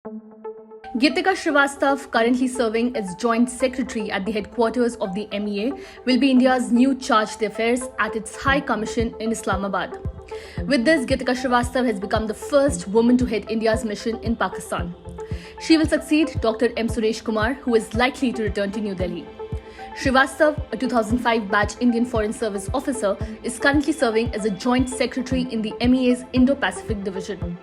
Geetika Srivastava, currently serving as Joint Secretary at the headquarters of the MEA, will be India's new charge d'affaires at its High Commission in Islamabad. With this, Geetika Srivastava has become the first woman to head India's mission in Pakistan. She will succeed Dr. M. Suresh Kumar, who is likely to return to New Delhi. Srivastava, a 2005 batch Indian Foreign Service officer, is currently serving as a Joint Secretary in the MEA's Indo-Pacific Division.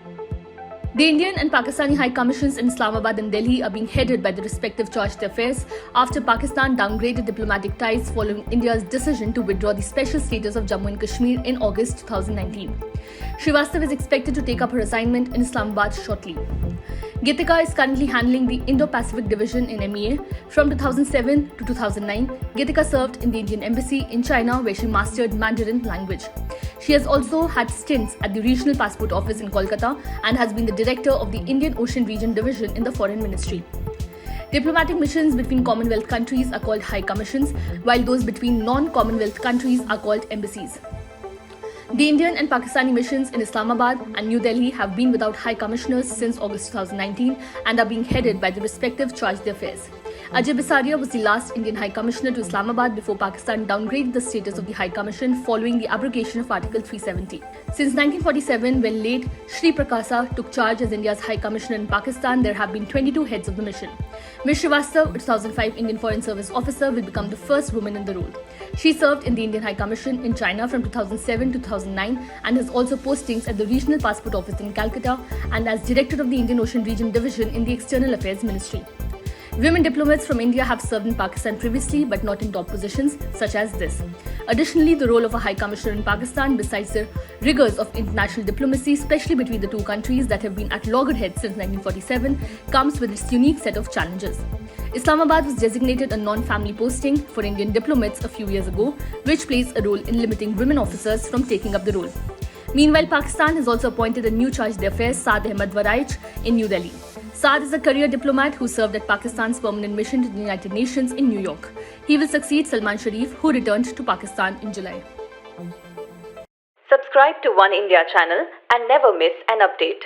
The Indian and Pakistani High Commissions in Islamabad and Delhi are being headed by the respective charge d'affaires after Pakistan downgraded diplomatic ties following India's decision to withdraw the special status of Jammu and Kashmir in August 2019. Srivastava is expected to take up her assignment in Islamabad shortly. Geetika is currently handling the Indo-Pacific Division in MEA. From 2007 to 2009, Geetika served in the Indian Embassy in China, where she mastered Mandarin language. She has also had stints at the Regional Passport Office in Kolkata and has been the director of the Indian Ocean Region Division in the Foreign Ministry. Diplomatic missions between Commonwealth countries are called High Commissions, while those between non-Commonwealth countries are called embassies. The Indian and Pakistani missions in Islamabad and New Delhi have been without High Commissioners since August 2019 and are being headed by the respective charge d'affaires. Ajay Bisaria was the last Indian High Commissioner to Islamabad before Pakistan downgraded the status of the High Commission following the abrogation of Article 370. Since 1947, when late Sri Prakasa took charge as India's High Commissioner in Pakistan, there have been 22 heads of the mission. Ms. Srivastava, a 2005 Indian Foreign Service officer, will become the first woman in the role. She served in the Indian High Commission in China from 2007 to 2009 and has also postings at the Regional Passport Office in Calcutta and as Director of the Indian Ocean Region Division in the External Affairs Ministry. Women diplomats from India have served in Pakistan previously, but not in top positions such as this. Additionally, the role of a High Commissioner in Pakistan, besides the rigors of international diplomacy, especially between the two countries that have been at loggerheads since 1947, comes with its unique set of challenges. Islamabad was designated a non-family posting for Indian diplomats a few years ago, which plays a role in limiting women officers from taking up the role. Meanwhile, Pakistan has also appointed a new charge d'affaires, Saad Ahmed Waraich, in New Delhi. Saad is a career diplomat who served at Pakistan's permanent mission to the United Nations in New York. He will succeed Salman Sharif, who returned to Pakistan in July. Subscribe to One India channel and never miss an update.